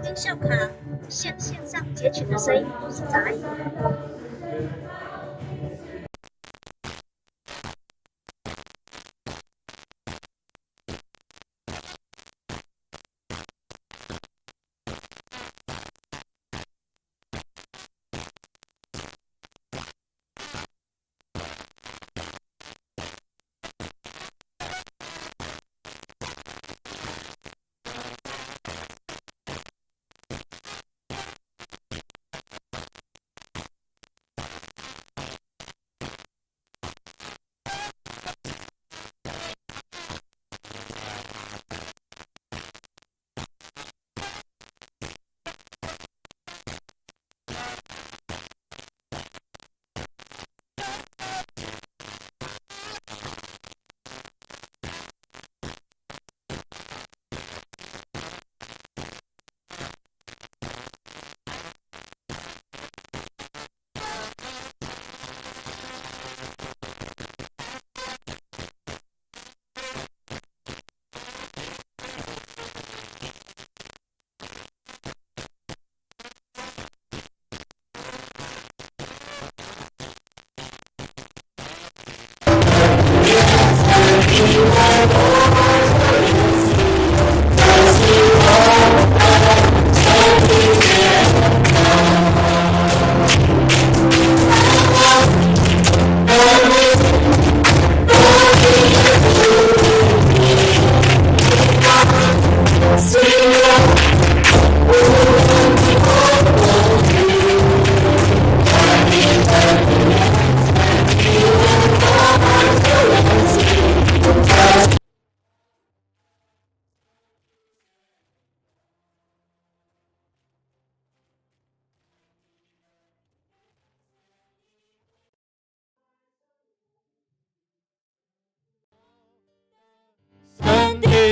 音效卡线上截取的声音都是杂音。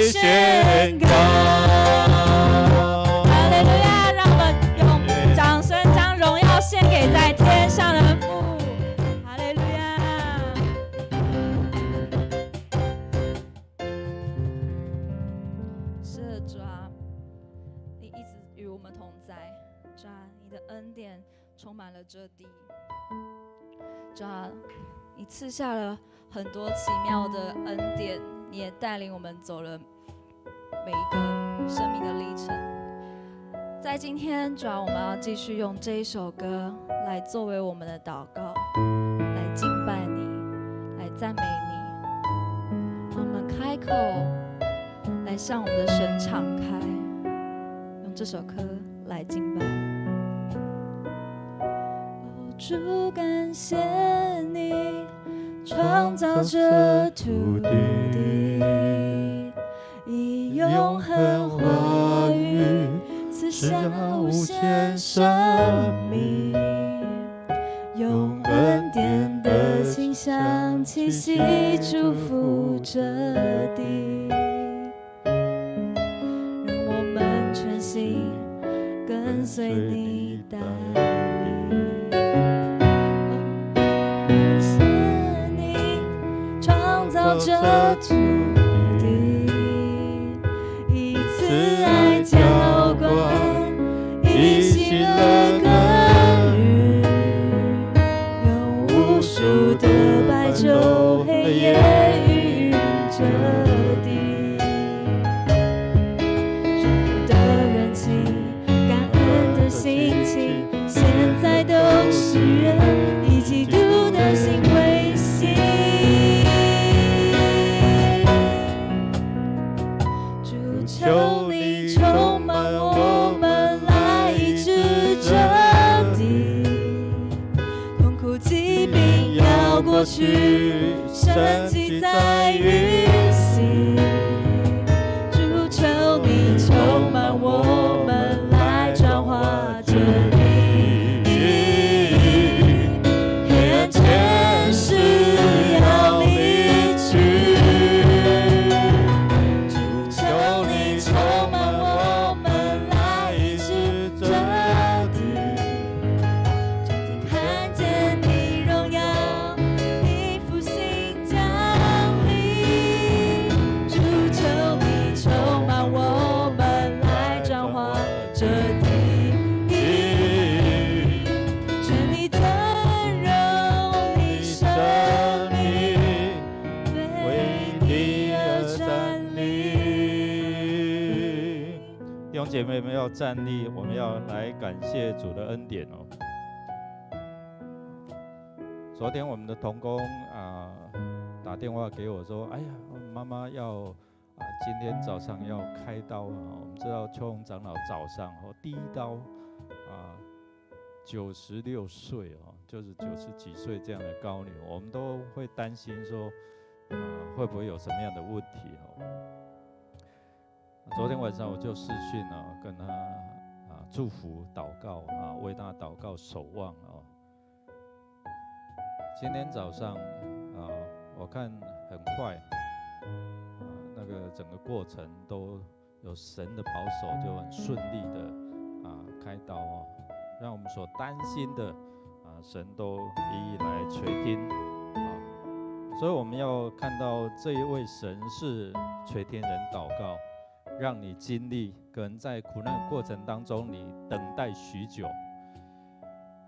宣告。哈利路亚！让我们用掌声将荣耀献给在天上的父。哈利路亚！是的，主啊，你一直与我们同在，主啊，你的恩典充满了这地，主啊，你赐下了很多奇妙的恩典。你也带领我们走了每一个生命的历程。在今天，主要我们要继续用这一首歌来作为我们的祷告，来敬拜你，来赞美你。让我们开口来向我们的神敞开，用这首歌来敬拜。主，感谢你创造这土地，以永恒话语赐下无限生命，用恩典的馨香气息祝福这地，让我们全心跟随你带领。这土地，以慈爱浇灌，以喜乐耕耘，用无数的白昼黑夜孕育这地，祝福的人情，感恩的心情，现在都是人以基督的心为心。过去，神迹在运行。主求你充满我们，来转化这地。眼前是要离去，主求你充满我们，来医治这地。真正看见你荣耀，你复兴降临。主求你充满我们，来转化这地。是你尊荣，你生命为你而站立。弟兄姐妹们要站立，我们要来感谢主的恩典哦。昨天我们的同工打电话给我说，哎呀，妈妈要今天早上要开刀啊。我们知道秋红长老早上第一刀96岁就是90几岁这样的高龄，我们都会担心说会不会有什么样的问题昨天晚上我就视讯跟他祝福祷告为他祷告守望今天早上我看很快那个整个过程都有神的保守，就很顺利的开刀让我们所担心的神都一一来垂听所以我们要看到这一位神是垂听人祷告，让你经历可能在苦难过程当中你等待许久。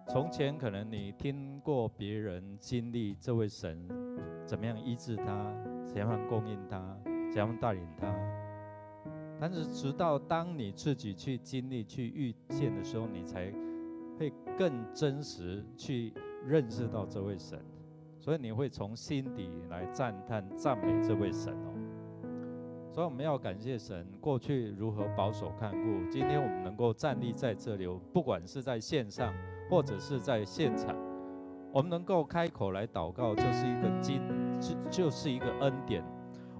从前可能你听过别人经历这位神怎么样医治他，怎样供应他，怎样带领他，但是直到当你自己去经历去遇见的时候，你才会更真实去认识到这位神，所以你会从心底来赞叹赞美这位神所以我们要感谢神过去如何保守看顾，今天我们能够站立在这里，不管是在线上或者是在现场，我们能够开口来祷告，就是一个恩典。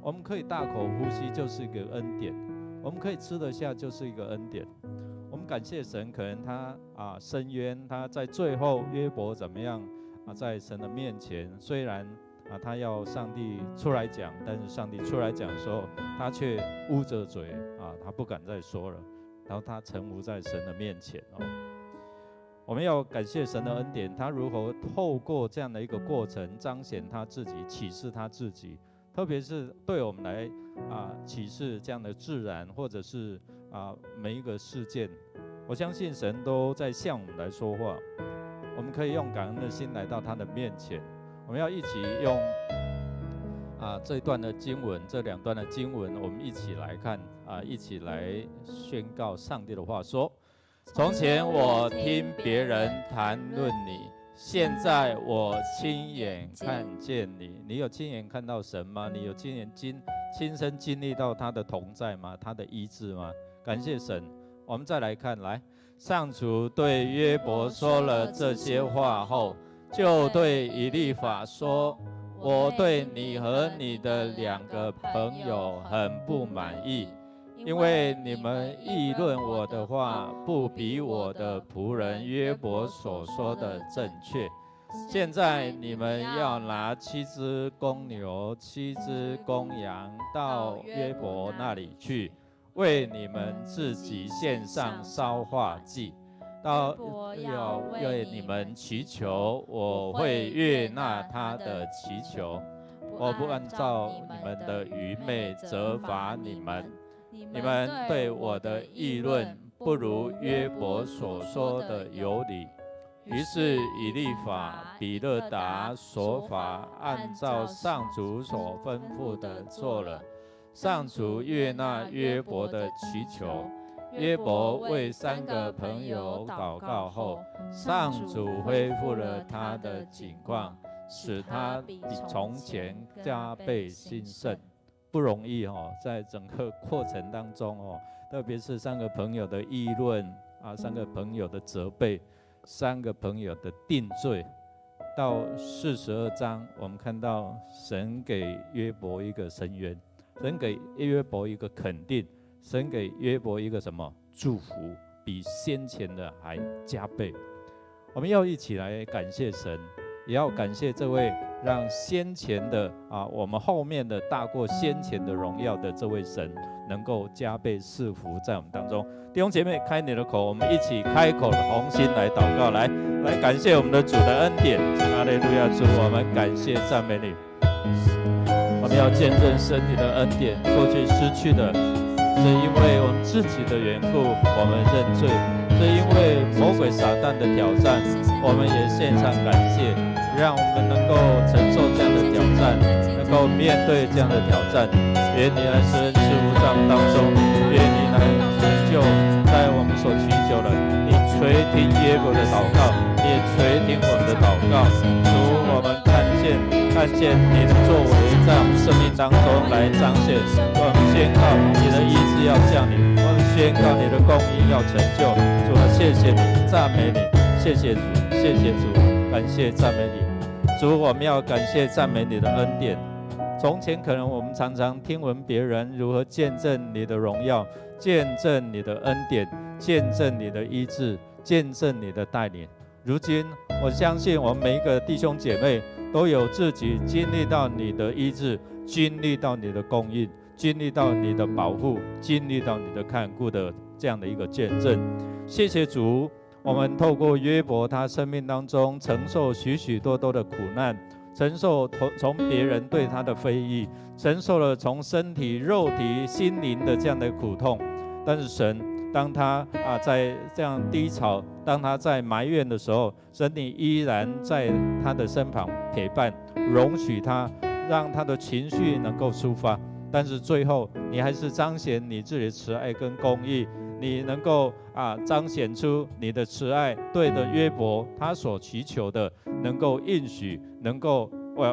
我们可以大口呼吸，就是一个恩典；我们可以吃得下，就是一个恩典。我们感谢神，可能他伸冤，他在最后约伯怎么样在神的面前，虽然他要上帝出来讲，但是上帝出来讲的时候，他却捂着嘴他不敢再说了，然后他臣服在神的面前我们要感谢神的恩典，他如何透过这样的一个过程彰显他自己，启示他自己，特别是对我们来启示这样的自然，或者是每一个事件，我相信神都在向我们来说话。我们可以用感恩的心来到他的面前。我们要一起用这一段的经文，这两段的经文，我们一起来看一起来宣告上帝的话说：从前我听别人谈论你，现在我亲眼看见你。你有亲眼看到神吗？你有亲身经历到他的同在吗？他的医治吗？感谢神。我们再来看，来，上主对约伯说了这些话后，就对以利法说：我对你和你的2个朋友很不满意，因为你们议论我的话不比我的仆人约伯所说的正确。现在你们要拿7只公牛、7只公羊到约伯那里去，为你们自己献上烧化祭。要为你们祈求，我会悦纳他的祈求。我不按照你们的愚昧责罚你们。你们对我的议论不如约伯所说的有理。于是以利法、比勒达、所法按照上主所吩咐的做了。上主悦纳约伯的祈求。约伯为3个朋友祷告后，上主恢复了他的景况，使他比从前加倍兴盛。不容易在整个过程当中特别是3个朋友的议论3个朋友的责备，3个朋友的定罪，到42章，我们看到神给约伯一个伸冤，神给约伯一个肯定，神给约伯一个什么祝福，比先前的还加倍。我们要一起来感谢神，也要感谢这位让先前的我们后面的大过先前的荣耀的这位神，能够加倍赐福在我们当中。弟兄姐妹，开你的口，我们一起开口的同心来祷告，来感谢我们的主的恩典。哈利路亚！主，我们感谢赞美你。我们要见证神你的恩典，过去失去的是因为我们自己的缘故，我们认罪；是因为魔鬼撒旦的挑战，我们也献上感谢，让我们能够承受这样的挑战，能够面对这样的挑战。愿你来施恩赐福在我们当中，愿你来成就在我们所祈求的。你垂听约伯的祷告，你也垂听我们的祷告。主，我们看见你的作为在我们生命当中来彰显。我们宣告你的医治要降临，我们宣告你的供应要成就。主啊，谢谢你，赞美你，谢谢主，谢谢主，感谢赞美你。主，我们要感谢赞美你的恩典。从前可能我们常常听闻别人如何见证你的荣耀，见证你的恩典，见证你的医治，见证你的带领。如今我相信我们每一个弟兄姐妹都有自己经历到你的医治，经历到你的供应，经历到你的保护，经历到你的看顾的这样的一个见证。谢谢主，我们透过约伯他生命当中承受许许多多的苦难，承受从别人对他的非议，承受了从身体、肉体、心灵的这样的苦痛。但是神，当他在这样低潮，当他在埋怨的时候，神你依然在他的身旁陪伴，容许他，让他的情绪能够抒发。但是最后，你还是彰显你自己的慈爱跟公义，你能够彰显出你的慈爱，对着约伯他所祈求的，能够应许，能够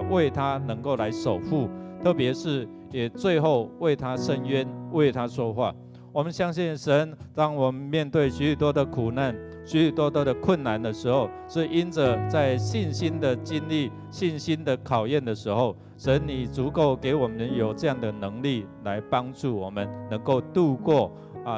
为他能够来守护，特别是也最后为他伸冤，为他说话。我们相信神，当我们面对许许多的苦难、许许多的困难的时候，是因着在信心的经历、信心的考验的时候，神你足够给我们有这样的能力来帮助我们能够度过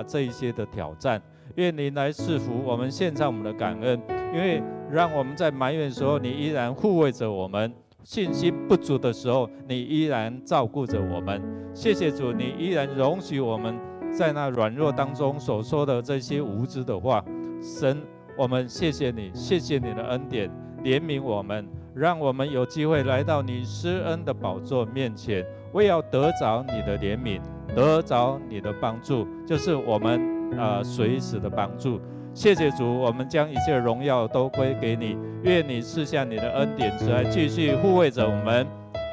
这一些的挑战。愿你来赐福我们，献上我们的感恩，因为让我们在埋怨的时候，你依然护卫着我们；信心不足的时候，你依然照顾着我们。谢谢主，你依然容许我们在那软弱当中所说的这些无知的话。神，我们谢谢你，谢谢你的恩典，怜悯我们，让我们有机会来到你施恩的宝座面前，为要得着你的怜悯，得着你的帮助，就是我们随时的帮助。谢谢主，我们将一切荣耀都归给你，愿你赐下你的恩典慈爱，继续护卫着我们，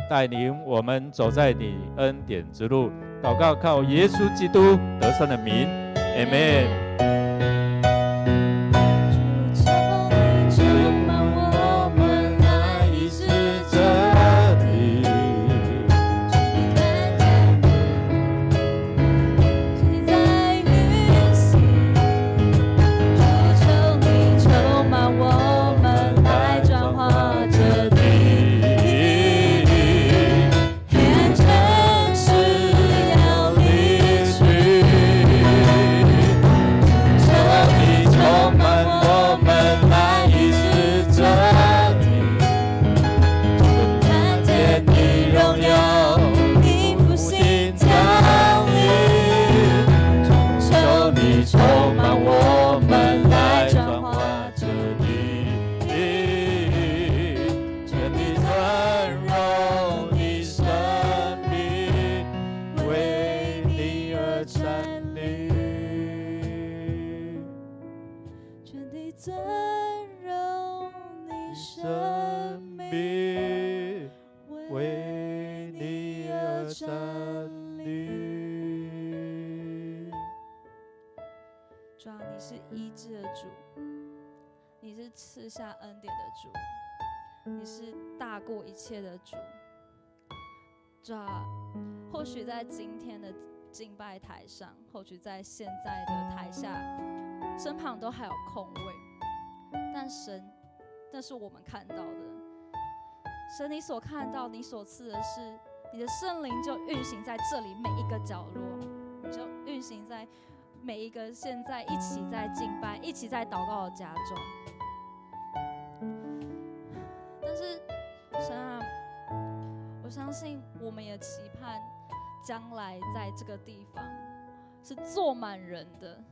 带领我们走在你恩典之路。祷告靠耶稣基督得胜的名 ，Amen。主啊，你是医治的主，你是赐下恩典的主，你是大过一切的主。主啊，或许在今天的敬拜台上，或许在现在的台下，身旁都还有空位，但神，那是我们看到的。神，你所看到、你所赐的是，你的圣灵就运行在这里每一个角落，你就运行在每一个现在一起在敬拜、一起在祷告的家中。但是，神啊，我相信我们也期盼将来在这个地方是坐满人的。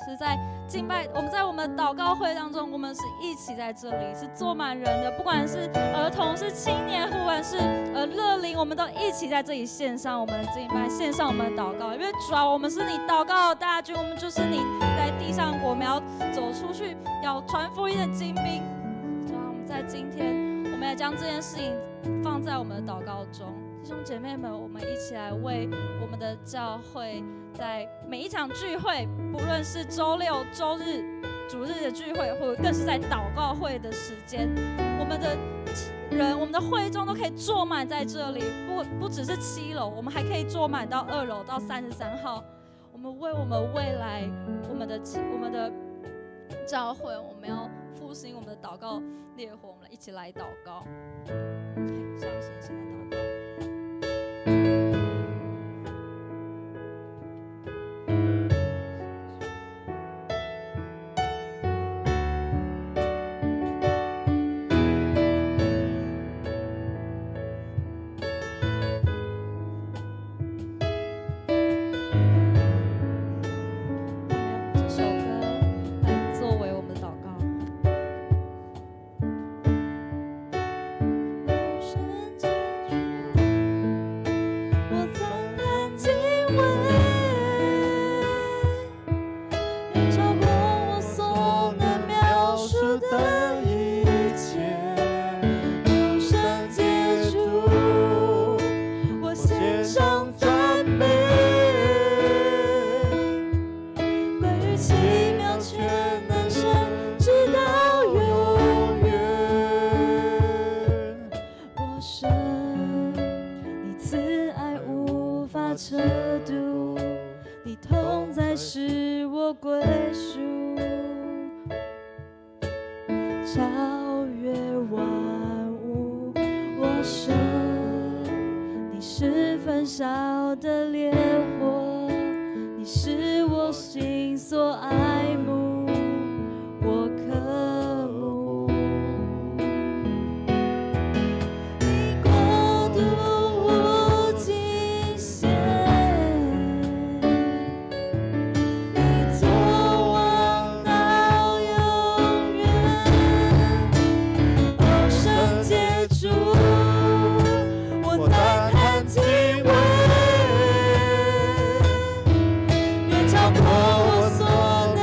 是在敬拜，我们在我们的祷告会当中，我们是一起在这里，是坐满人的，不管是儿童、是青年，不管是乐龄，我们都一起在这里献上我们的敬拜，献上我们的祷告。因为主啊，我们是你祷告的大军，我们就是你在地上，我们要走出去，要传福音的精兵。主啊，我们在今天，我们要将这件事情放在我们的祷告中。弟兄姐妹们，我们一起来为我们的教会，在每一场聚会，不论是周六、周日、主日的聚会，或者更是在祷告会的时间，我们的人，我们的会众都可以坐满在这里，不只是7楼，我们还可以坐满到2楼到33号。我们为我们未来，我们的教会，我们要复兴我们的祷告烈火，我们一起来祷告。上神现在祷告。超过我所能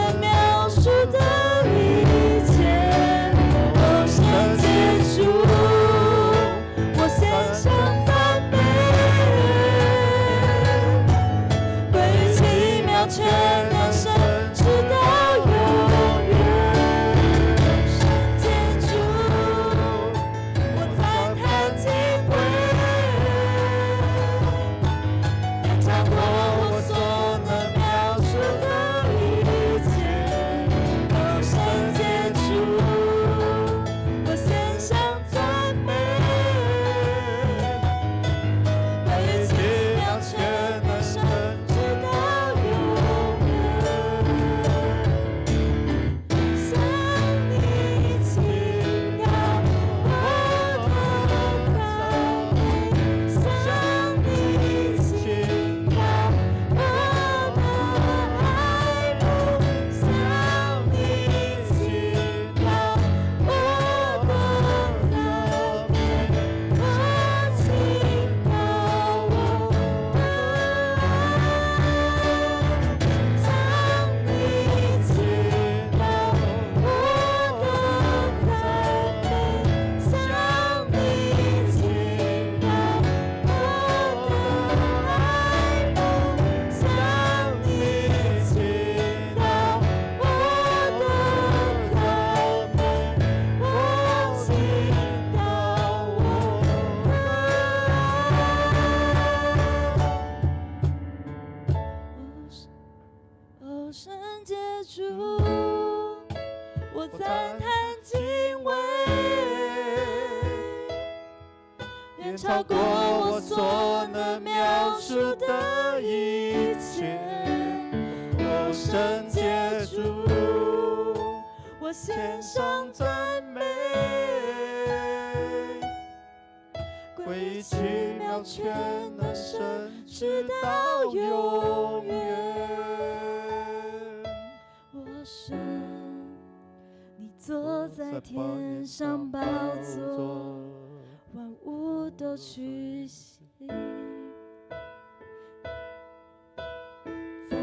远超过我所能描述的一切。我圣洁主，我献上赞美，归于奇妙全能神，直到永远。我神，你坐在天上宝座，万物都屈膝，在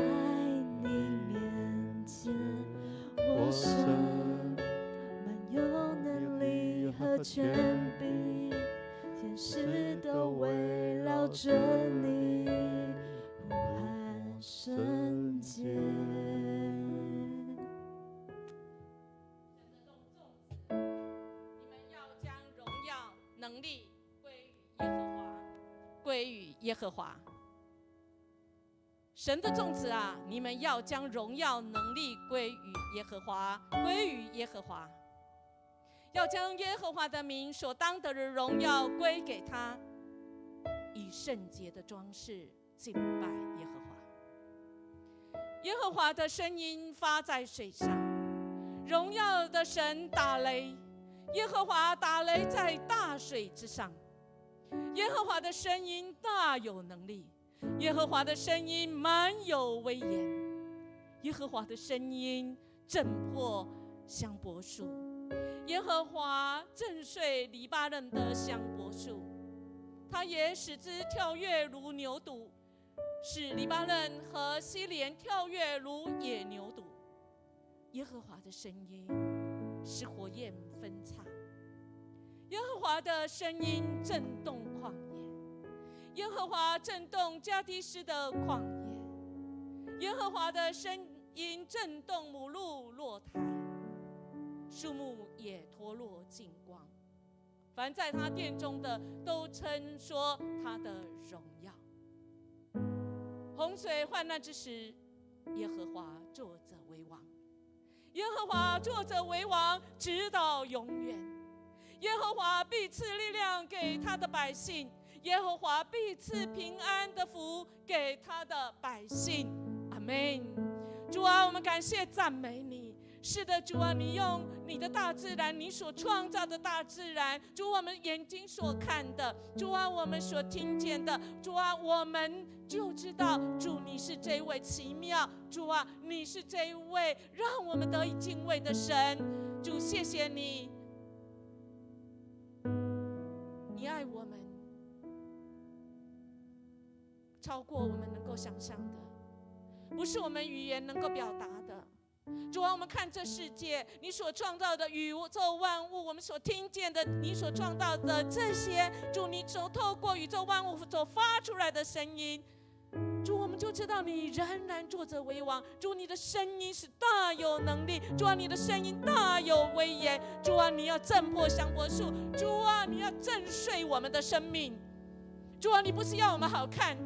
你面前，我神满有能力和权柄，天使都围绕着你，呼喊圣洁。能力归于耶和华。神的众子啊，你们要将荣耀能力归于耶和华，归于耶和华。要将耶和华的名所当得的荣耀归给他，以圣洁的装饰敬拜耶和华。耶和华的声音发在水上，荣耀的神打雷，耶和华打雷在大水之上。耶和华的声音大有能力，耶和华的声音满有威严。耶和华的声音震破香柏树，耶和华震碎黎巴嫩的香柏树，他也使之跳跃如牛犊，使黎巴嫩和西连跳跃如野牛犊。耶和华的声音使火焰分叉，耶和华的声音震动旷野，耶和华震动加低斯的旷野，耶和华的声音震动母鹿落胎，树木也脱落净光，凡在他殿中的都称说他的荣耀。洪水患难之时，耶和华坐着为王，耶和华坐着为王，直到永远。耶和华必赐力量给他的百姓，耶和华必赐平安的福给他的百姓。阿们。主啊，我们感谢赞美你。是的，主啊，你用你的大自然，你所创造的大自然，主，我们眼睛所看的，主啊，我们所听见的，主啊，我们就知道，主你是这位奇妙，主啊，你是这一位让我们得以敬畏的神。主，谢谢你，你爱我们，超过我们能够想象的，不是我们语言能够表达的。主啊，我们看这世界，你所创造的宇宙万物，我们所听见的，你所创造的这些，主，你所透过宇宙万物所发出来的声音，主，我们就知道你仍然坐着为王。主，你的声音是大有能力，主啊，你的声音大有威严。主啊，你要震破香柏树，主啊，你要震碎我们的生命。主啊，你不是要我们好看，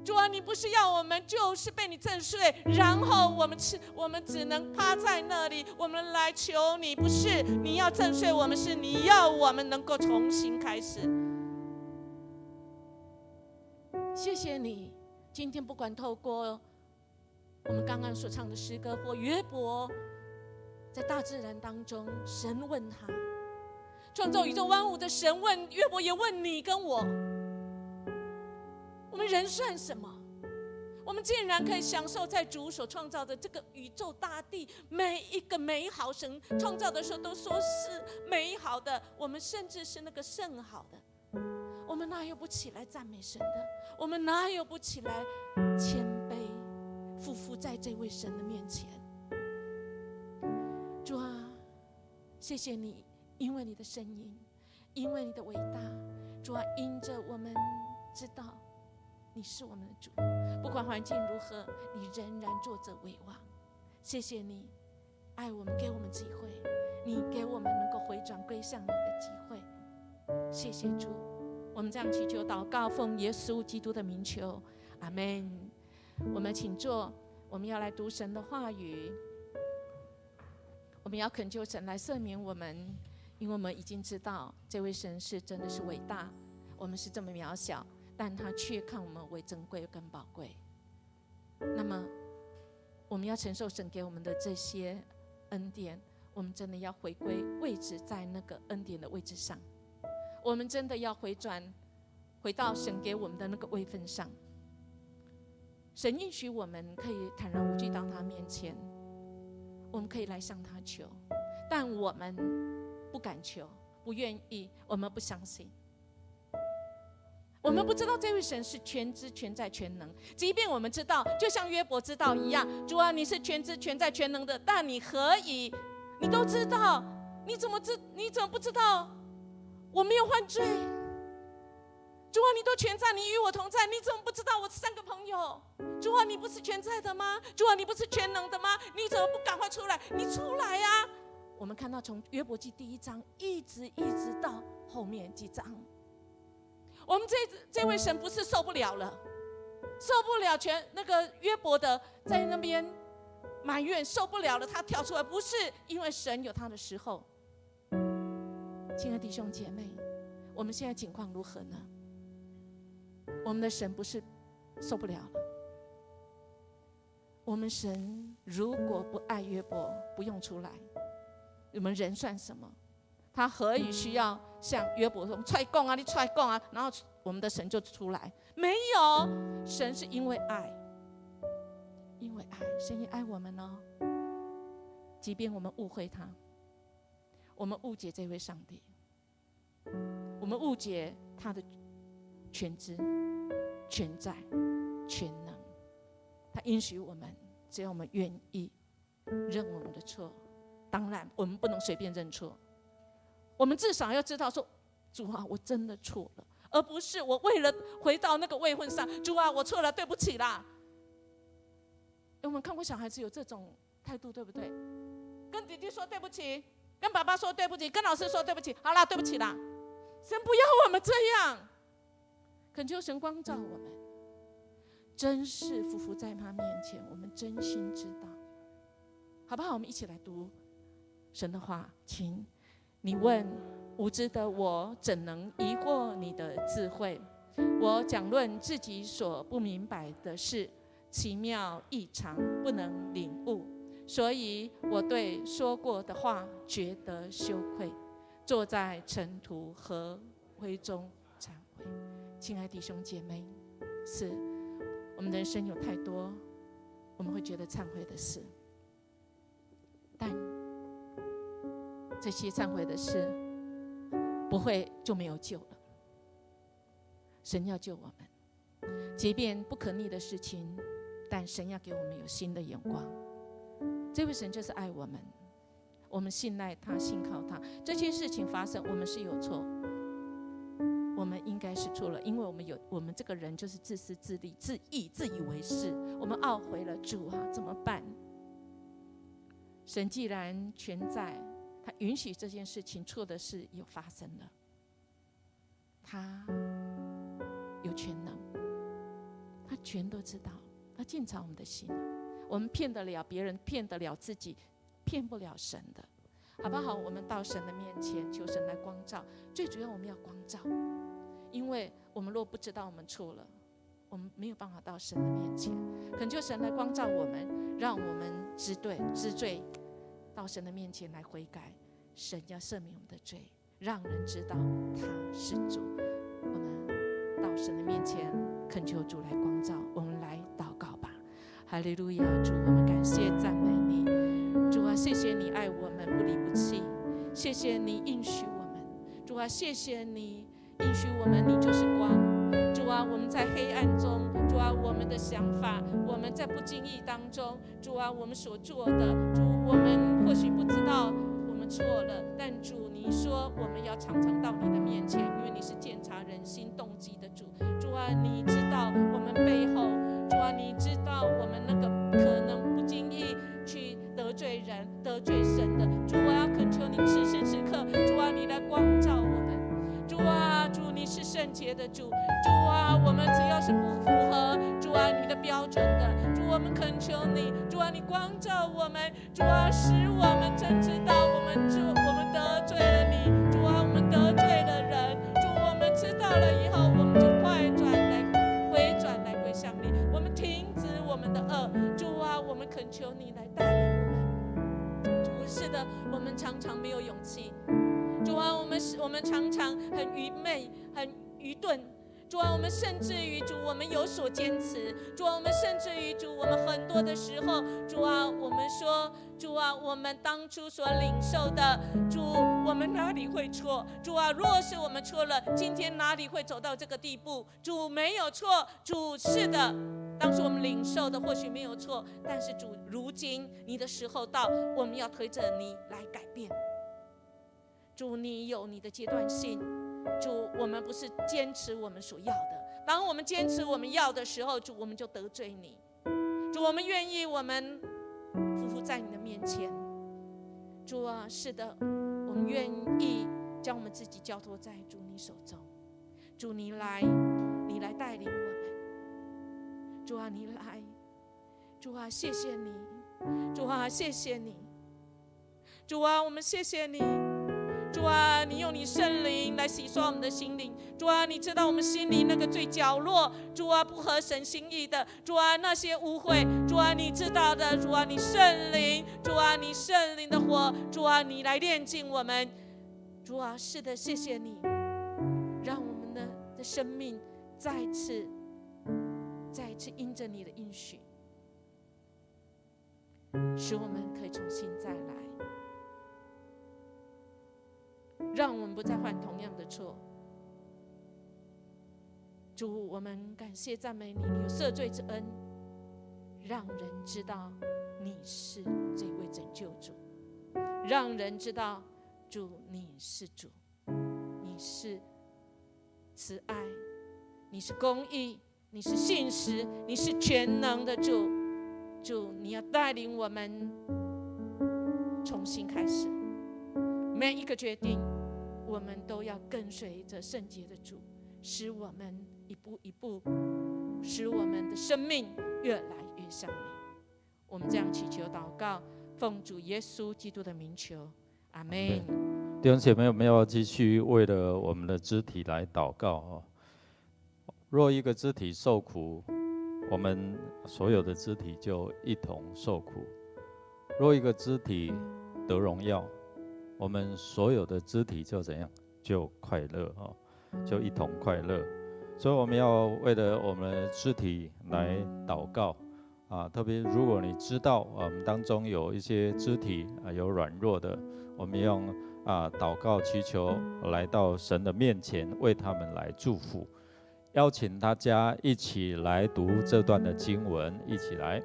主啊，你不是要我们就是被你震碎，然后我们只能趴在那里，我们来求你，不是，你要震碎我们，是你要我们能够重新开始。谢谢你，今天不管透过我们刚刚所唱的诗歌，或约伯在大自然当中，神问他，创造宇宙万物的神问约伯，也问你跟我，我们人算什么？我们竟然可以享受在主所创造的这个宇宙大地每一个美好，神创造的时候都说是美好的，我们甚至是那个甚好的，我们哪有不起来赞美神的？我们哪有不起来谦卑匍匐在这位神的面前？主啊，谢谢你，因为你的声音，因为你的伟大，主啊，因着我们知道你是我们的主，不管环境如何，你仍然坐着为王。谢谢你爱我们，给我们机会，你给我们能够回转归向你的机会。谢谢主，我们这样祈求祷告，奉耶稣基督的名求，阿们。我们请坐，我们要来读神的话语，我们要恳求神来赦免我们，因为我们已经知道这位神是真的是伟大。我们是这么渺小，但他却看我们为珍贵跟宝贵。那么我们要承受神给我们的这些恩典，我们真的要回归位置在那个恩典的位置上，我们真的要回到神给我们的那个位分上。神允许我们可以坦然无惧到他面前，我们可以来向他求，但我们不敢求，不愿意，我们不相信，我们不知道这位神是全知全在全能。即便我们知道，就像约伯知道一样，主啊，你是全知全在全能的，但你何以你都知道，你怎么不知道我没有犯罪？主啊，你都全在，你与我同在，你怎么不知道我3个朋友？主啊，你不是全在的吗？主啊，你不是全能的吗？你怎么不赶快出来？你出来啊！我们看到从约伯记第1章一直到后面几章，我们这位神不是受不了了，受不了那个约伯的在那边埋怨，受不了了，他跳出来，不是，因为神有他的时候。亲爱的弟兄姐妹，我们现在情况如何呢？我们的神不是受不了了，我们神如果不爱约伯，不用出来，我们人算什么？他何以需要像约伯说出来讲啊，你出来讲啊，然后我们的神就出来？没有，神是因为爱，因为爱，神也爱我们哦。即便我们误会他，我们误解这位上帝，我们误解他的全知、全在、全能，他允许我们，只要我们愿意认我们的错。当然，我们不能随便认错，我们至少要知道说，主啊，我真的错了，而不是我为了回到那个位分上，主啊，我错了，对不起啦。我们看过小孩子有这种态度，对不对？跟弟弟说对不起，跟爸爸说对不起，跟老师说对不起，好啦，对不起啦。神不要我们这样，恳求神光照我们，真是匍匐在他面前，我们真心知道，好不好？我们一起来读神的话，请你问无知的我，怎能疑惑你的智慧？我讲论自己所不明白的事，奇妙异常，不能领悟，所以我对说过的话觉得羞愧，坐在尘土和灰中忏悔。亲爱的弟兄姐妹，是我们人生有太多我们会觉得忏悔的事，但这些忏悔的事不会就没有救了。神要救我们，即便不可逆的事情，但神要给我们有新的眼光。这位神就是爱我们，我们信赖他，信靠他。这些事情发生，我们是有错，我们应该是错了，因为我们这个人就是自私自利、自义、自以为是，我们懊悔了。主啊，怎么办？神既然全在，他允许这件事情，错的事又发生了，他有全能，他全都知道，他鉴察我们的心。我们骗得了别人，骗得了自己，骗不了神的，好不好？我们到神的面前，求神来光照。最主要我们要光照，因为我们若不知道我们错了，我们没有办法到神的面前。恳求神来光照我们，让我们知罪，到神的面前来悔改。神要赦免我们的罪，让人知道他是主。我们到神的面前，恳求主来光照。我们来祷告吧。哈利路亚，主，我们感谢赞美你。主啊，谢谢你爱我们不离不弃，谢谢你应许我们。主啊，谢谢你应许我们，你就是光。主啊，我们在黑暗中，主啊，我们的想法，我们在不经意当中，主啊，我们所做的，主，我们或许不知道我们错了，但主，你说我们要常常到你的面前，因为你是鉴察人心动机的主。主啊，你知道我们背后，主啊，你知道我们那个可能不经意去得罪人、得罪神的。主啊，恳求你此时此刻，主啊，你来光照我们。主啊，主，你是圣洁的主。主啊，我们只要是不符合主啊你的标准的，主，我们恳求你，主啊，你光照我们，主啊，使我们真知道我们得罪了你，主啊，我们得罪了人，主，我们知道了以后。顿。主啊，我们甚至于主，我们有所坚持。主啊，我们甚至于主，我们很多的时候，主啊，我们说，主啊，我们当初所领受的，主，我们哪里会错？主啊，若是我们错了，今天哪里会走到这个地步？主没有错，主是的。当初我们领受的或许没有错，但是主，如今你的时候到，我们要推着你来改变。主，你有你的阶段性。主，我们不是坚持我们所要的。当我们坚持我们要的时候，主，我们就得罪你。主，我们愿意，我们匍匐在你的面前。主啊，是的，我们愿意将我们自己交托在主你手中。主，你来带领我们。主啊，你来。主啊，谢谢你。主啊，谢谢你。主啊，我们谢谢你。主啊，你用你圣灵来洗刷我们的心灵。主啊，你知道我们心里那个最角落，主啊，不合神心意的，主啊，那些污秽，主啊，你知道的。主啊，你圣灵，主啊，你圣灵的火，主啊，你来炼净我们。主啊，是的，谢谢你，让我们的生命再一次因着你的应许，使我们可以重新再来。让我们不再犯同样的错。主，我们感谢赞美你，你有赦罪之恩，让人知道你是这位拯救主，让人知道主你是主，你是慈爱，你是公义，你是信实，你是全能的主。主，你要带领我们重新开始，每一个决定我们都要跟随着圣洁的主，使我们一步一步，使我们的生命越来越像你。我们这样祈求祷告，奉主耶稣基督的名求，阿们。弟兄姐妹，我们要继续为了我们的肢体来祷告。若一个肢体受苦，我们所有的肢体就一同受苦；若一个肢体得荣耀，我们所有的肢体就怎样？就快乐，就一同快乐。所以我们要为了我们的肢体来祷告特别如果你知道我们当中有一些肢体有软弱的，我们用祷告祈求来到神的面前，为他们来祝福。邀请大家一起来读这段的经文，一起来。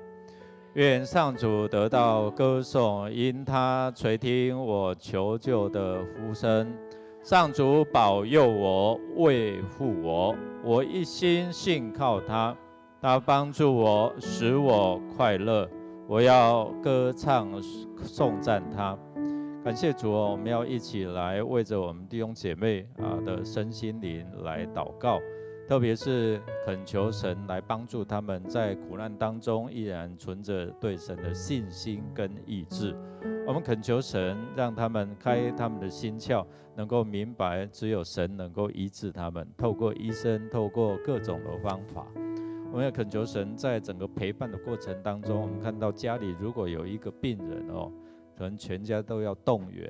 愿上主得到歌颂，因他垂听我求救的呼声。上主保佑我，卫护我，我一心信靠他，他帮助我，使我快乐。我要歌唱颂赞他。感谢主我们要一起来为着我们弟兄姐妹的身心灵来祷告。特别是恳求神来帮助他们在苦难当中依然存着对神的信心跟意志。我们恳求神让他们开他们的心窍，能够明白只有神能够医治他们，透过医生，透过各种的方法。我们要恳求神在整个陪伴的过程当中，我们看到家里如果有一个病人可能全家都要动员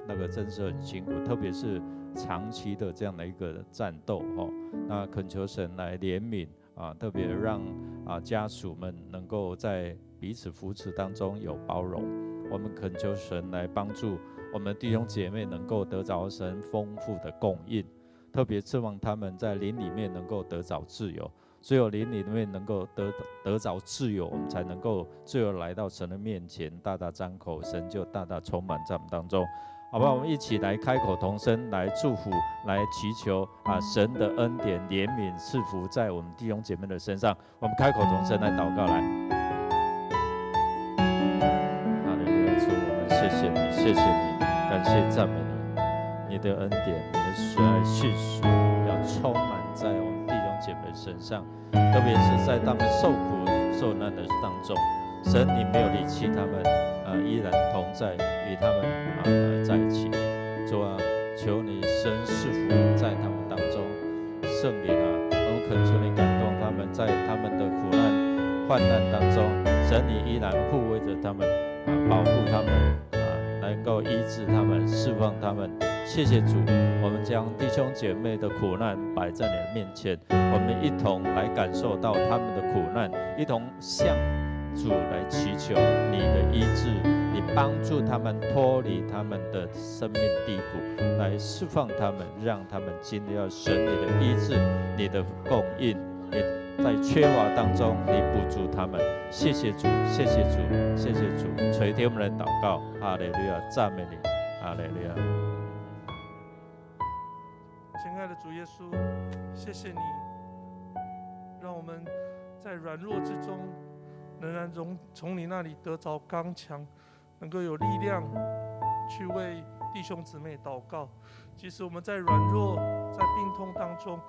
那个真是很辛苦，特别是长期的这样的一个战斗那恳求神来怜悯特别让家属们能够在彼此扶持当中有包容。我们恳求神来帮助我们弟兄姐妹能够得着神丰富的供应，特别指望他们在灵里面能够得着自由。只有灵里面能够得着自由，我们才能够自由来到神的面前，大大张口，神就大大充满在我们当中。好吧，我们一起来开口同声来祝福，来祈求神的恩典、怜悯、赐福在我们弟兄姐妹的身上。我们开口同声来祷告来。哈利路亚，主，我们谢谢你，谢谢你，感谢赞美你，你的恩典、你的慈爱、信实要充满在我们弟兄姐妹身上，特别是在他们受苦受难的当中，神你没有离弃他们，依然同在，与他们在一起。主啊，求你伸赐福在他们当中，圣灵我们恳求你感动他们，在他们的苦难患难当中，神你依然护卫着他们，保护他们，能够医治他们，释放他们。谢谢主，我们将弟兄姐妹的苦难摆在你的面前，我们一同来感受到他们的苦难，一同向主来祈求你的医治，你帮助他们脱离他们的生命低谷，来释放他们，让他们经历到神你的医治，你的供应，你在缺乏当中你补助他们。谢谢主，谢谢主，谢谢主，垂听我们的祷告，哈利路亚，赞美你，哈利路亚。亲爱的主耶稣，谢谢你，让我们在软弱之中，仍然从你那里得着刚强，能够有力量去为弟兄姊妹祷告。即使我们在软弱、在病痛当中，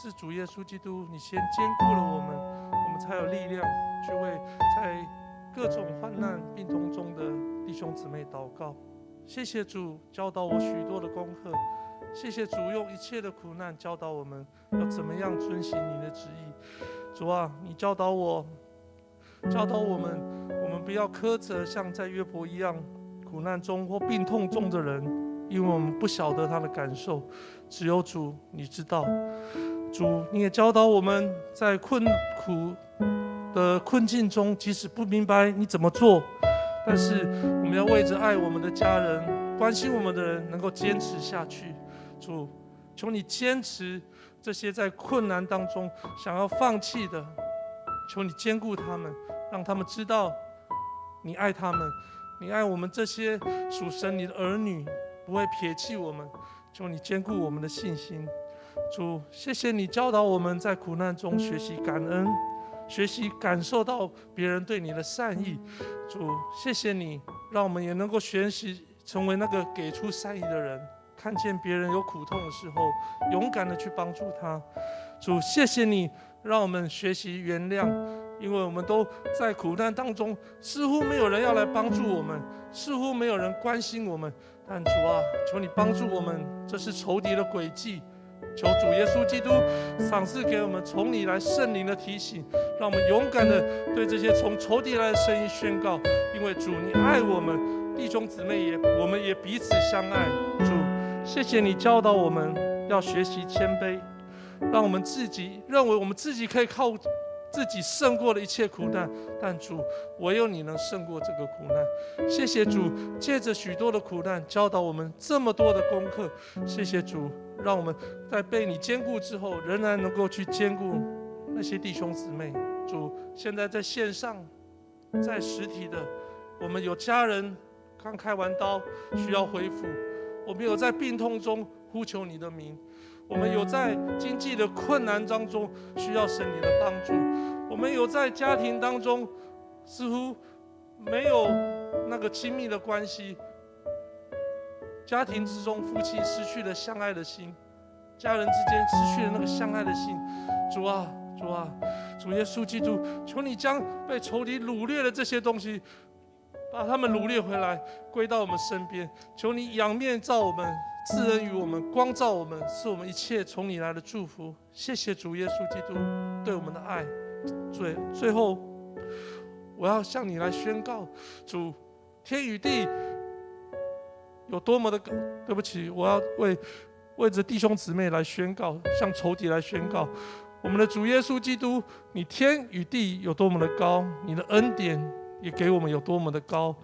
是主耶稣基督，你先坚固了我们才有力量去为在各种患难、病痛中的弟兄姊妹祷告。谢谢主教导我许多的功课，谢谢主用一切的苦难教导我们要怎么样遵行你的旨意。主啊，你教导我们，我们不要苛责像在约伯一样苦难中或病痛中的人，因为我们不晓得他的感受，只有主你知道。主，你也教导我们在困苦的困境中，即使不明白你怎么做，但是我们要为着爱我们的家人、关心我们的人，能够坚持下去。主，求你坚持这些在困难当中想要放弃的，求你坚固他们，让他们知道你爱他们，你爱我们这些属神你的儿女，不会撇弃我们。求你坚固我们的信心。主，谢谢你教导我们在苦难中学习感恩，学习感受到别人对你的善意。主，谢谢你让我们也能够学习成为那个给出善意的人，看见别人有苦痛的时候，勇敢的去帮助他。主，谢谢你让我们学习原谅，因为我们都在苦难当中，似乎没有人要来帮助我们，似乎没有人关心我们，但主啊，求你帮助我们，这是仇敌的诡计。求主耶稣基督赏赐给我们从你来圣灵的提醒，让我们勇敢的对这些从仇敌来的声音宣告，因为主你爱我们，弟兄姊妹我们也彼此相爱。主，谢谢你教导我们要学习谦卑，让我们自己认为我们自己可以靠自己胜过了一切苦难，但主，唯有你能胜过这个苦难。谢谢主，借着许多的苦难教导我们这么多的功课。谢谢主，让我们在被你坚固之后，仍然能够去坚固那些弟兄姊妹。主，现在在线上，在实体的，我们有家人刚开完刀需要恢复，我们有在病痛中呼求你的名，我们有在经济的困难当中需要神你的帮助，我们有在家庭当中似乎没有那个亲密的关系，家庭之中夫妻失去了相爱的心，家人之间失去了那个相爱的心。主啊，主啊，主耶稣基督，求你将被仇敌掳掠的这些东西，把他们掳掠回来，归到我们身边。求你仰面照我们，赐恩于我们，光照我们，是我们一切从你来的祝福。谢谢主耶稣基督对我们的爱。最后，我要向你来宣告，主，天与地有多么的，对不起，我要为着弟兄姊妹来宣告，向仇敌来宣告，我们的主耶稣基督，你天与地有多么的高，你的恩典也给我们有多么的高，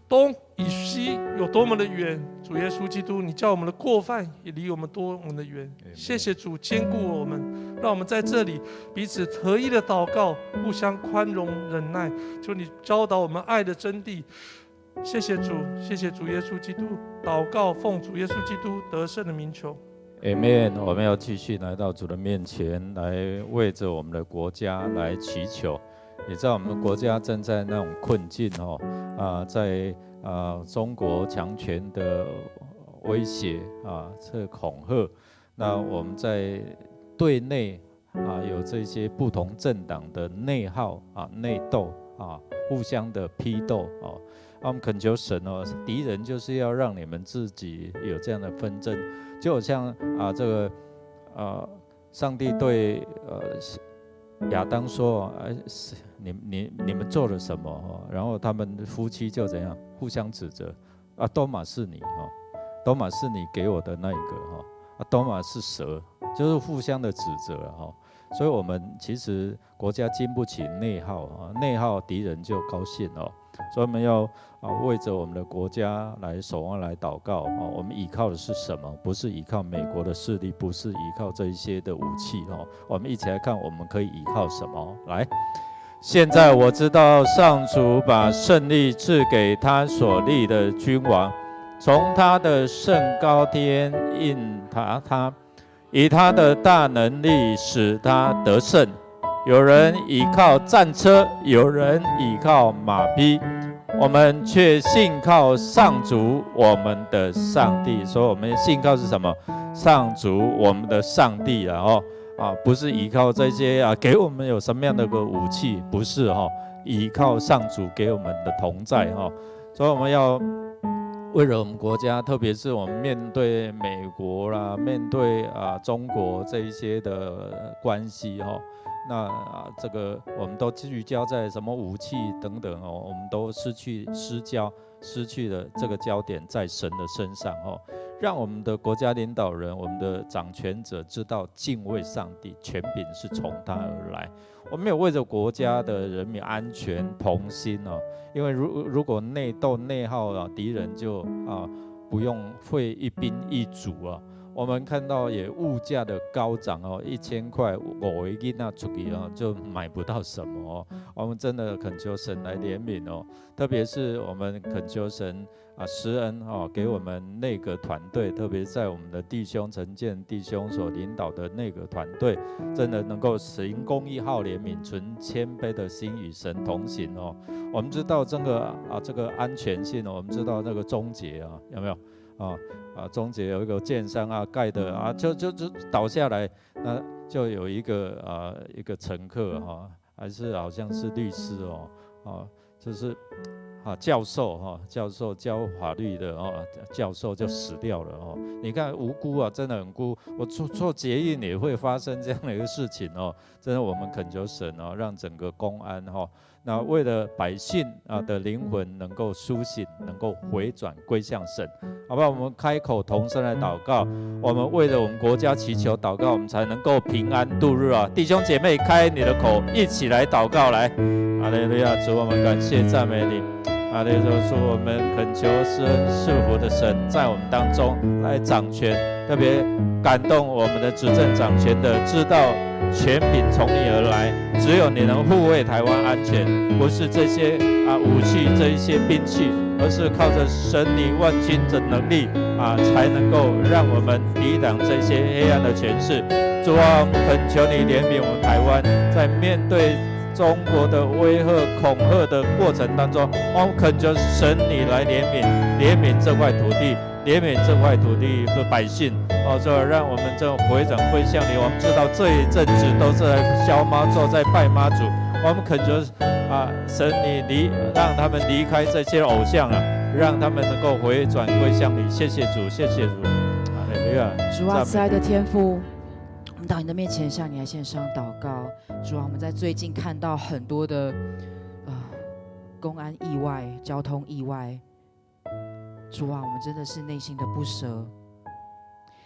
东与西有多么的远。主耶稣基督，你叫我们的过犯也离我们多么的远。谢谢主坚固我们，让我们在这里彼此合一的祷告，互相宽容忍耐。求你教导我们爱的真谛。谢谢主，谢谢主耶稣基督。祷告奉主耶稣基督得胜的名求。Amen。我们要继续来到主的面前，来为着我们的国家来祈求。也知道我们国家正在那种困境在中国强权的威胁这恐吓，那我们在对内有这些不同政党的内耗内斗互相的批斗我们恳求神敌人就是要让你们自己有这样的纷争，就好像这个上帝对亚当说你们做了什么然后他们夫妻就怎样互相指责都嘛是你多玛是你给我的那一个多玛是蛇，就是互相的指责所以我们其实国家经不起内耗内耗敌人就高兴所以我们要为着我们的国家来守望来祷告我们依靠的是什么？不是依靠美国的势力，不是依靠这一些的武器我们一起来看我们可以依靠什么。来，现在我知道上主把胜利赐给他所立的君王，从他的圣高天印他，以他的大能力使他得胜。有人倚靠战车，有人倚靠马匹，我们却信靠上主我们的上帝。所以我们信靠是什么？上主我们的上帝不是依靠这些给我们有什么样的个武器，不是依靠上主给我们的同在所以我们要为了我们国家，特别是我们面对美国啦，面对中国这一些的关系那这个我们都聚焦在什么武器等等我们都失去了这个焦点在神的身上让我们的国家领导人，我们的掌权者知道敬畏上帝，权柄是从他而来。我们没有为着国家的人民安全同心因为如果内斗内耗敌人就不用会一兵一卒我们看到也物价的高涨1000块5个囡仔出去就买不到什么我们真的恳求神来怜悯特别是我们恳求神施恩给我们内阁团队，特别在我们的弟兄陈建弟兄所领导的内阁团队，真的能够行公义、好怜悯、存谦卑的心，与神同行我们知道这个安全性我们知道那个终结有没有终结有一个建商盖的就倒下来，那就有一个乘客还是好像是律师就是教授教法律的教授就死掉了你看无辜真的很无辜。我做捷运也会发生这样的一个事情真的我们恳求神让整个公安那为了百姓的灵魂能够苏醒，能够回转归向神，好不好？我们开口同声来祷告，我们为了我们国家祈求祷告，我们才能够平安度日弟兄姐妹，开你的口，一起来祷告来。哈利路亚，主，我们感谢赞美你。哈利路亚，主，我们恳求施恩赐福的神在我们当中来掌权，特别感动我们的执政掌权的，知道权柄从你而来，只有你能护卫台湾安全，不是这些武器这一些兵器，而是靠着神你万军的能力才能够让我们抵挡这些黑暗的权势。主啊，我们恳求你怜悯我们台湾，在面对中国的威吓恐吓的过程当中，我们恳求神你来怜悯这块土地，怜悯这块土地的百姓就让我们这种回转归向你。我们知道这一阵子都是在消妈祖，在拜妈祖，我们恳求神你让他们离开这些偶像让他们能够回转归向你。谢谢主，谢谢主。哈利路亚。主啊，慈爱的天父，我们到你的面前向你来献上祷告。主啊，我们在最近看到很多的公安意外、交通意外，主啊，我们真的是内心的不舍，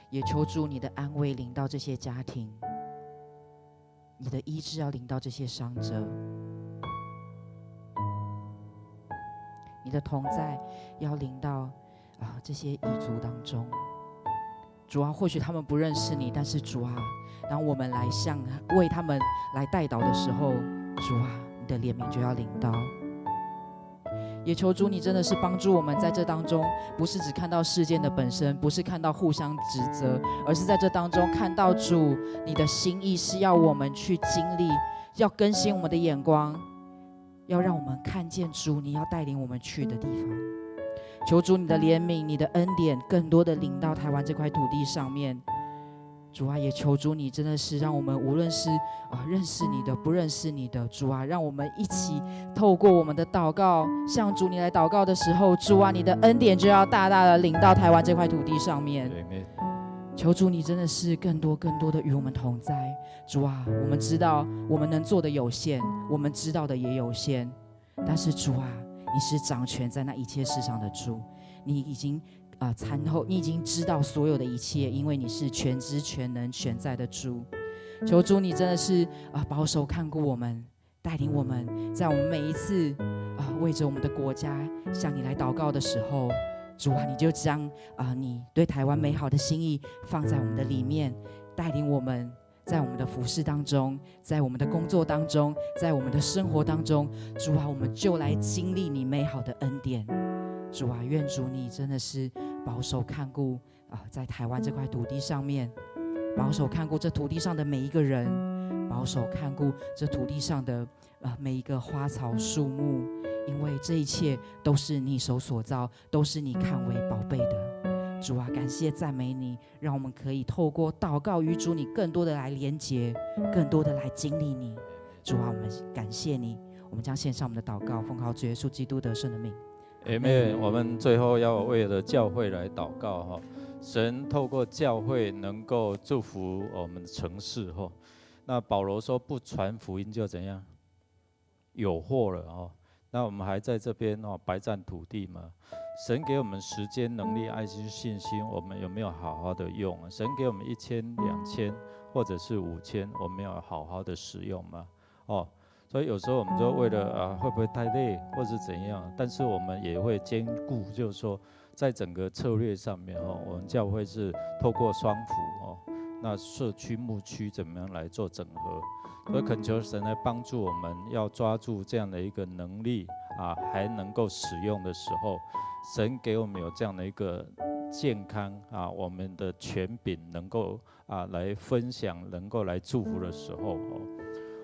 也求主你的安慰临到这些家庭，你的医治要临到这些伤者，你的同在要临到这些异族当中。主啊，或许他们不认识你，但是主啊，当我们来为他们来代祷的时候，主啊，你的怜悯就要临到。也求主你真的是帮助我们在这当中，不是只看到事件的本身，不是看到互相指责，而是在这当中看到主你的心意是要我们去经历，要更新我们的眼光，要让我们看见主你要带领我们去的地方。求主你的怜悯，你的恩典更多的临到台湾这块土地上面。主啊，也求主你真的是让我们无论是认识你的不认识你的，主啊，让我们一起透过我们的祷告向主你来祷告的时候，主啊，你的恩典就要大大的临到台湾这块土地上面。求主你真的是更多的与我们同在。主啊，我们知道我们能做的有限，我们知道的也有限，但是主啊，你是掌权在那一切事上的主，你已经参透，你已经知道所有的一切，因为你是全知全能全在的主。求主你真的是保守看顾我们，带领我们，在我们每一次为着我们的国家向你来祷告的时候，主啊，你就将你对台湾美好的心意放在我们的里面，带领我们在我们的服事当中，在我们的工作当中，在我们的生活当中，主啊，我们就来经历你美好的恩典。主啊，愿主你真的是保守看顾在台湾这块土地上面，保守看顾这土地上的每一个人，保守看顾这土地上的每一个花草树木，因为这一切都是你手所造，都是你看为宝贝的。主啊，感谢赞美你，让我们可以透过祷告与主你更多的来连结，更多的来经历你。主啊，我们感谢你，我们将献上我们的祷告，奉靠主耶稣基督得胜的名。Amen。我们最后要为了教会来祷告哈，神透过教会能够祝福我们的城市哈。那保罗说不传福音就怎样？有祸了哈。那我们还在这边白占土地嘛？神给我们时间、能力、爱心、信心，我们有没有好好的用？神给我们1000、2000或者是5000，我们要好好的使用吗？所以有时候我们就为了会不会太累，或是怎样，但是我们也会兼顾，就是说在整个策略上面我们教会是透过双辅那社区牧区怎么样来做整合，所以恳求神来帮助我们，要抓住这样的一个能力还能够使用的时候，神给我们有这样的一个健康我们的权柄能够来分享，能够来祝福的时候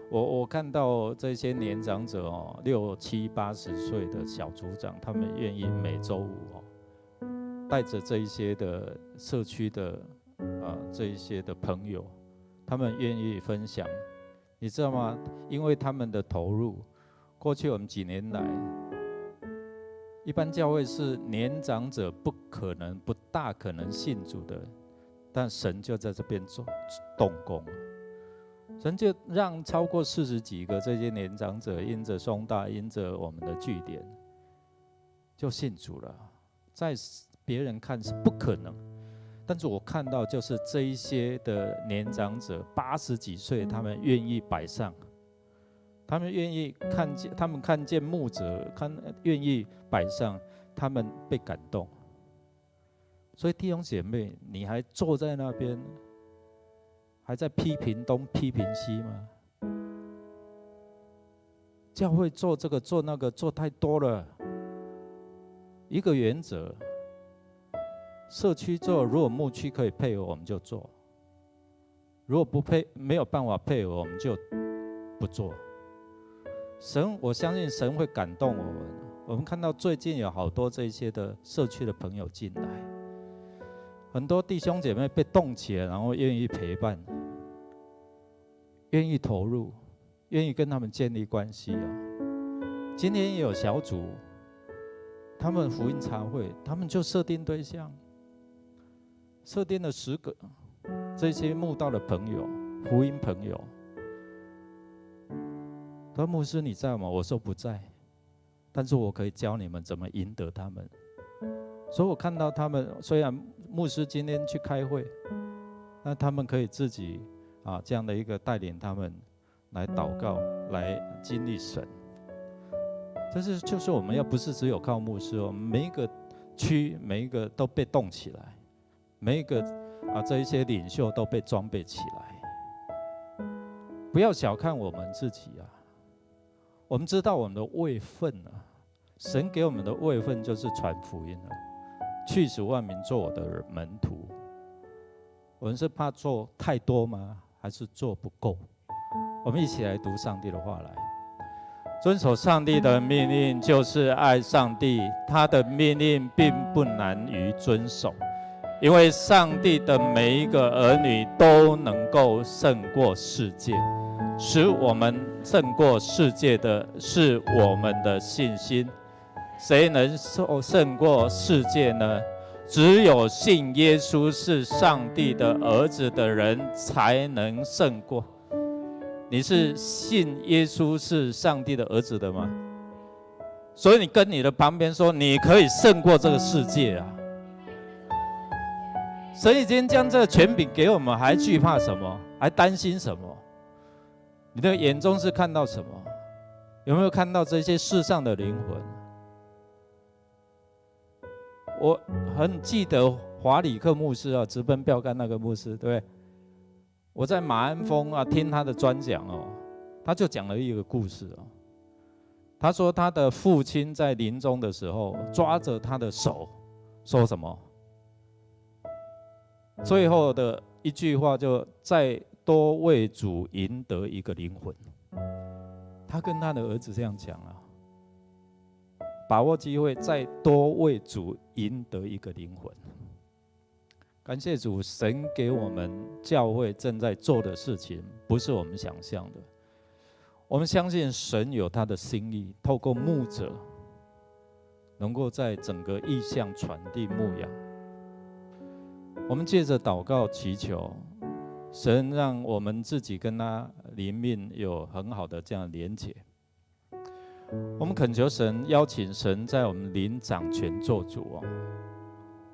我看到这些年长者60、70、80岁的小组长，他们愿意每周5带着这一些的社区的这一些的朋友，他们愿意分享，你知道吗？因为他们的投入，过去我们几年来，一般教会是年长者不大可能信主的，但神就在这边动工。神就让超过40几个这些年长者，因着松大，因着我们的据点，就信主了。在别人看是不可能，但是我看到就是这一些的年长者，80几岁，他们愿意摆上，他们愿意看见，他们看见牧者，愿意摆上，他们被感动。所以弟兄姐妹，你还坐在那边，还在批评东批评西吗？教会做这个做那个做太多了。一个原则，社区做，如果牧区可以配合我们就做，如果没有办法配合我们就不做。我相信神会感动我们。我们看到最近有好多这些的社区的朋友进来，很多弟兄姐妹被动起来，然后愿意陪伴，愿意投入，愿意跟他们建立关系今天也有小组，他们福音茶会，他们就设定对象，设定了10个这些慕道的朋友、福音朋友。他说：“牧师你在吗？”我说：“不在，但是我可以教你们怎么赢得他们。”所以我看到他们，虽然牧师今天去开会，那他们可以自己这样的一个带领他们来祷告，来经历神。就是我们要不是只有靠牧师，我们每一个区每一个都被动起来，每一个这一些领袖都被装备起来。不要小看我们自己我们知道我们的位分神给我们的位分就是传福音去使万民做我的门徒。我们是怕做太多吗？还是做不够？我们一起来读上帝的话来。遵守上帝的命令就是爱上帝，他的命令并不难于遵守，因为上帝的每一个儿女都能够胜过世界。使我们胜过世界的是我们的信心。谁能胜过世界呢？只有信耶稣是上帝的儿子的人才能胜过。你是信耶稣是上帝的儿子的吗？所以你跟你的旁边说，你可以胜过这个世界神已经将这个权柄给我们，还惧怕什么？还担心什么？你的眼中是看到什么？有没有看到这些世上的灵魂？我很记得华里克牧师啊，直奔标杆那个牧师，对不对？我在马鞍峰啊听他的专讲哦，他就讲了一个故事哦。他说他的父亲在临终的时候抓着他的手，说什么？最后的一句话就再多为主赢得一个灵魂。他跟他的儿子这样讲啊，把握机会再多为主赢得一个灵魂。感谢主，神给我们教会正在做的事情不是我们想象的。我们相信神有他的心意，透过牧者能够在整个意象传递牧养。我们借着祷告祈求神，让我们自己跟他灵命有很好的这样连结。我们恳求神，邀请神在我们灵掌权做主哦。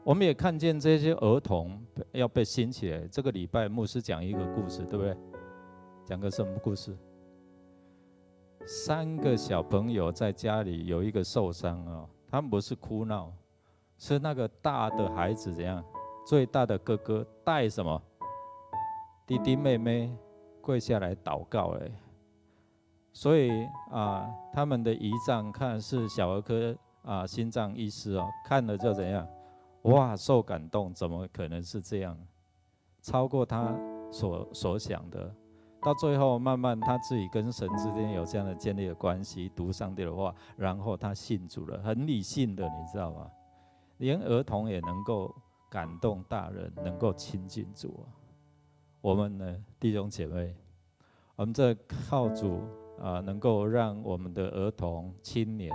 我们也看见这些儿童要被兴起来。这个礼拜牧师讲一个故事，对不对？讲个什么故事？3个小朋友在家里有一个受伤哦，他们不是哭闹，是那个大的孩子怎样？最大的哥哥带什么？弟弟妹妹跪下来祷告嘞。所以他们的胰脏看是小儿科心脏医师哦，看了就怎样？哇，受感动，怎么可能是这样？超过他所想的。到最后，慢慢他自己跟神之间有这样的建立的关系，读上帝的话，然后他信主了，很理性的，你知道吗？连儿童也能够感动大人，能够亲近主。我们呢，弟兄姐妹，我们这靠主能够让我们的儿童、青年，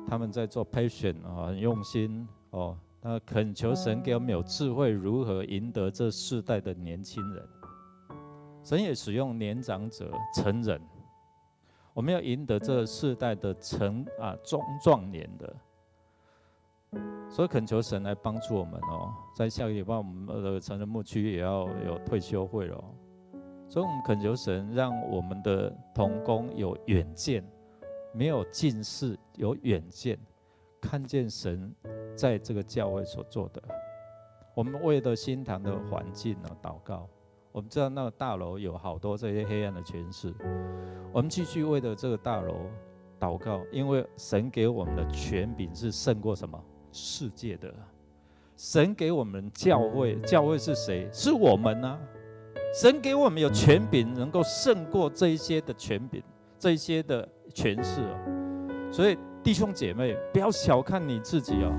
他们在做 patient 很用心哦。那恳求神给我们有智慧，如何赢得这世代的年轻人。神也使用年长者、成人，我们要赢得这世代的壮年的。所以恳求神来帮助我们哦。在下个礼拜，我们的成人牧区也要有退休会了哦。所以我们恳求神，让我们的同工有远见，没有近视，有远见，看见神在这个教会所做的。我们为了新堂的环境祷告。我们知道那个大楼有好多这些黑暗的权势，我们继续为了这个大楼祷告，因为神给我们的权柄是胜过什么？世界的。神给我们教会，教会是谁？是我们啊！神给我们有权柄，能够胜过这一些的权柄，这一些的权势哦。所以弟兄姐妹，不要小看你自己哦，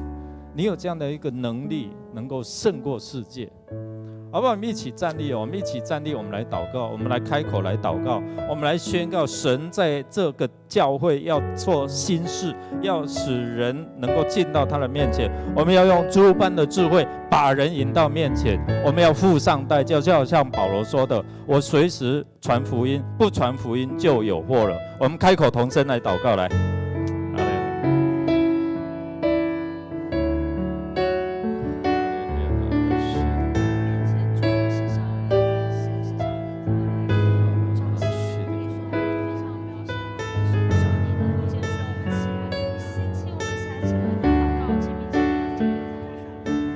你有这样的一个能力，能够胜过世界。好不好？我们一起站立，我们一起站立，我们来祷告，我们来开口来祷告，我们来宣告神在这个教会要做新事，要使人能够进到他的面前。我们要用诸般的智慧把人引到面前，我们要付上代价，就好像保罗说的：“我随时传福音，不传福音就有祸了。”我们开口同声来祷告来。主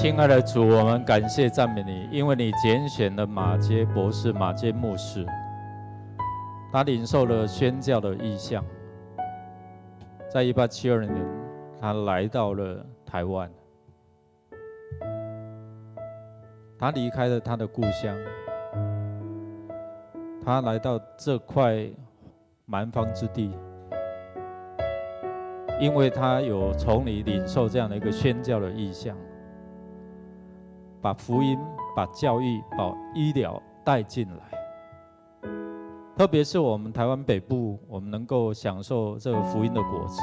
亲爱的主，我们感谢赞美你，因为你拣选了马偕博士、马偕牧师，他领受了宣教的意向。在1872年，他来到了台湾，他离开了他的故乡，他来到这块蛮荒之地，因为他有从你领受这样的一个宣教的意向，把福音、把教育、把医疗带进来。特别是我们台湾北部，我们能够享受这个福音的果子，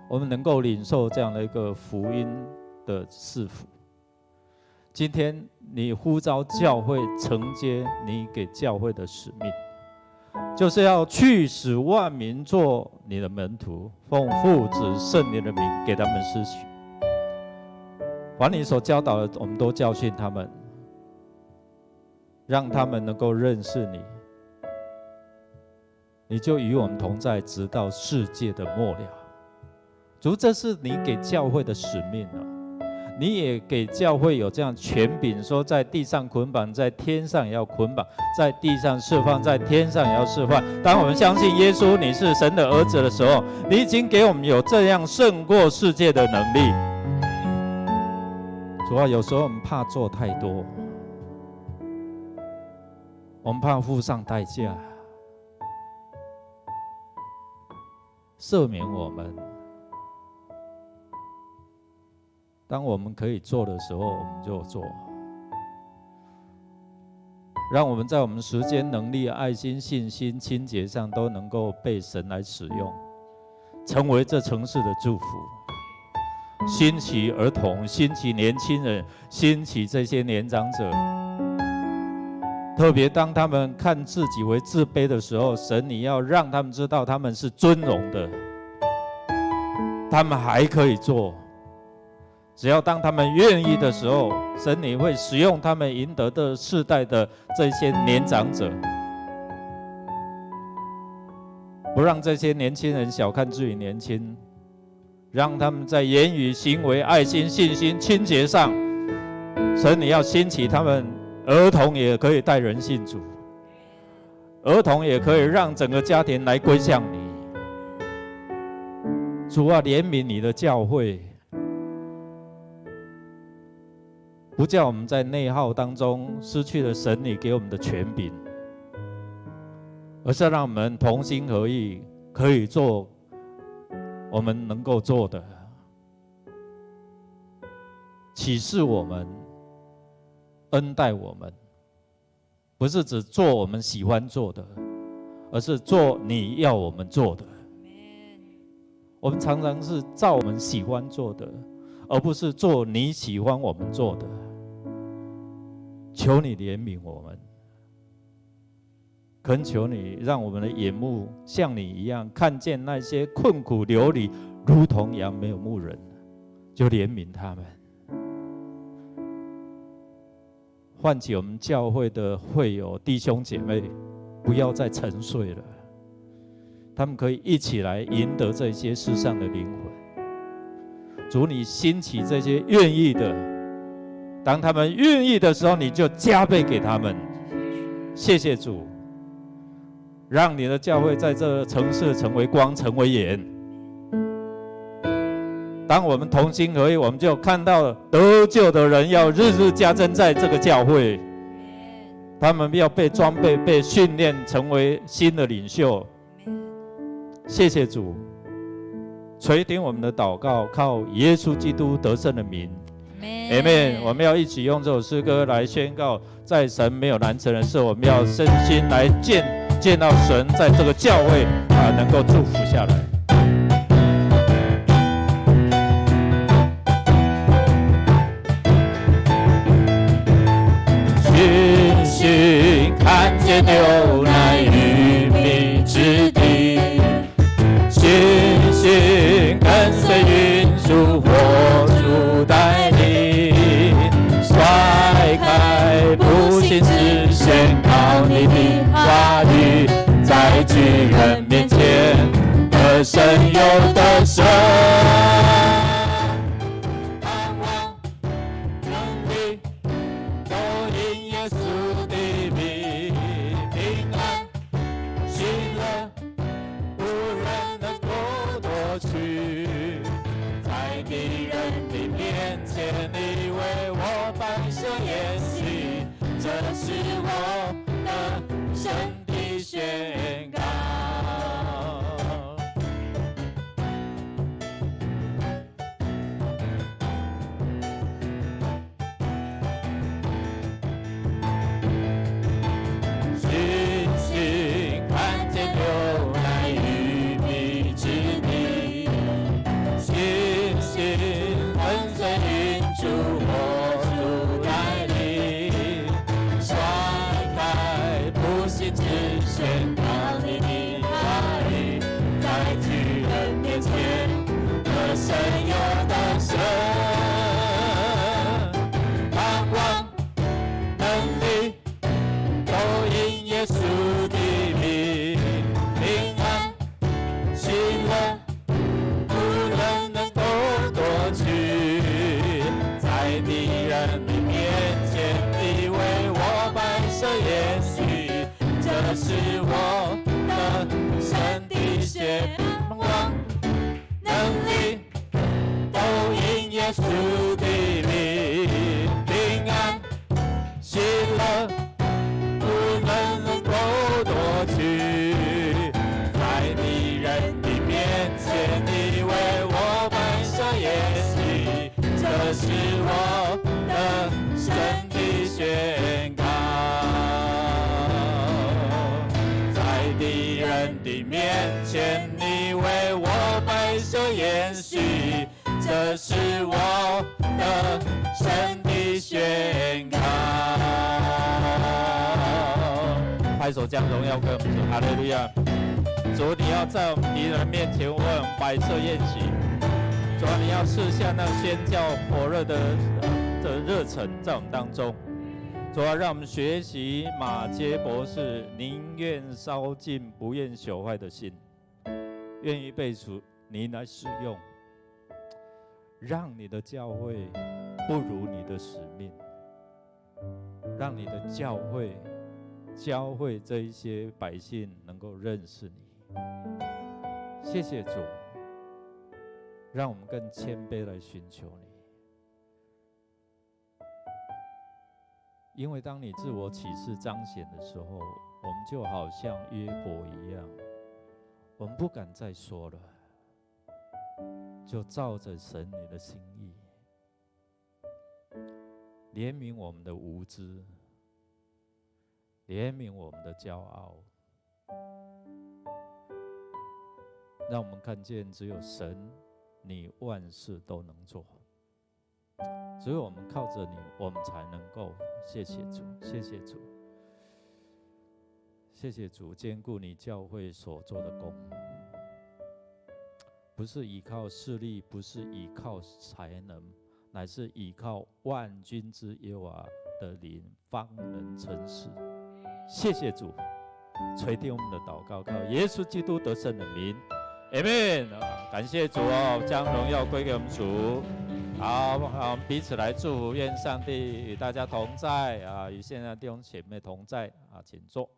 我们能够领受这样的一个福音的赐福。今天你呼召教会承接你给教会的使命，就是要去使万民做你的门徒，奉父子圣灵的名给他们施洗。凡你所教导的，我们都教训他们，让他们能够认识你。你就与我们同在，直到世界的末了。主，这是你给教会的使命啊！你也给教会有这样权柄，说在地上捆绑，在天上也要捆绑；在地上释放，在天上也要释放。当我们相信耶稣你是神的儿子的时候，你已经给我们有这样胜过世界的能力。主啊，有时候我们怕做太多，我们怕付上代价，赦免我们。当我们可以做的时候，我们就做。让我们在我们时间、能力、爱心、信心、清洁上都能够被神来使用，成为这城市的祝福。兴起儿童，兴起年轻人，兴起这些年长者。特别当他们看自己为自卑的时候，神你要让他们知道他们是尊荣的，他们还可以做。只要当他们愿意的时候，神你会使用他们赢得的世代的这些年长者，不让这些年轻人小看自己年轻，让他们在言语、行为、爱心、信心、清洁上，神你要兴起他们。儿童也可以带人信主，儿童也可以让整个家庭来归向你。主啊，怜悯你的教会，不叫我们在内耗当中失去了神你给我们的权柄，而是让我们同心合意，可以做我们能够做的，启示我们，恩待我们，不是只做我们喜欢做的，而是做你要我们做的。我们常常是照我们喜欢做的，而不是做你喜欢我们做的。求你怜悯我们，恳求你让我们的眼目像你一样，看见那些困苦流离，如同羊没有牧人，就怜悯他们。唤起我们教会的会友弟兄姐妹，不要再沉睡了。他们可以一起来赢得这些世上的灵魂。主，你兴起这些愿意的，当他们愿意的时候，你就加倍给他们。谢谢主，让你的教会在这个城市成为光，成为盐。当我们同心合意，我们就看到得救的人要日日加增在这个教会，他们要被装备、被训练，成为新的领袖。谢谢主，垂听我们的祷告，靠耶稣基督得胜的名。Amen。我们要一起用这首诗歌来宣告，在神没有难成的事。我们要身心来见到神在这个教会能够祝福下来。星星看见牛奶玉米之地，星星跟随运输火烛带领，甩开不幸之线，靠你的话语，在巨人面前得胜又得胜。盼望是我的神的宣告。星星看见牛奶与蜜之地，星星跟随云柱火柱来临，甩开不幸之宣告你的话语，在巨人面前得胜又得胜，盼望能力都因耶稣的名，平安喜乐无人能够夺取，在敌人的面前你为我摆设筵席，这是我的神的宣望，能力都因耶稣的名，平安喜乐无人能够夺取，在敌人的面前你为我摆设筵席，这是我的神的宣告，在敌人的面前你为我摆设筵席，这是我的神的宣告。拍手将荣耀归我们主，哈利路亚！主，你要在我们敌人面前为我们摆设宴席。主啊，你要赐下那宣教火热的热忱在我们当中。主啊，让我们学习马偕博士宁愿烧尽不愿朽坏的心，愿意被主你来使用，让你的教会不如你的使命，让你的教会教会这一些百姓能够认识你。谢谢主，让我们更谦卑来寻求你。因为当你自我启示彰显的时候，我们就好像约伯一样，我们不敢再说了，就照着神你的心意，怜悯我们的无知，怜悯我们的骄傲，让我们看见只有神你万事都能做，只有我们靠着你，我们才能够。谢谢主，谢谢主，谢谢主，兼顾你教会所做的工，不是依靠势力，不是依靠才能，乃是依靠万军之耶和华的灵，方能成事。谢谢主，垂听我们的祷告，靠耶稣基督得胜的名 ，Amen。感谢主哦，将荣耀归给我们主。好，我们彼此来祝福，愿上帝与大家同在啊，与现在弟兄姐妹同在啊，请坐。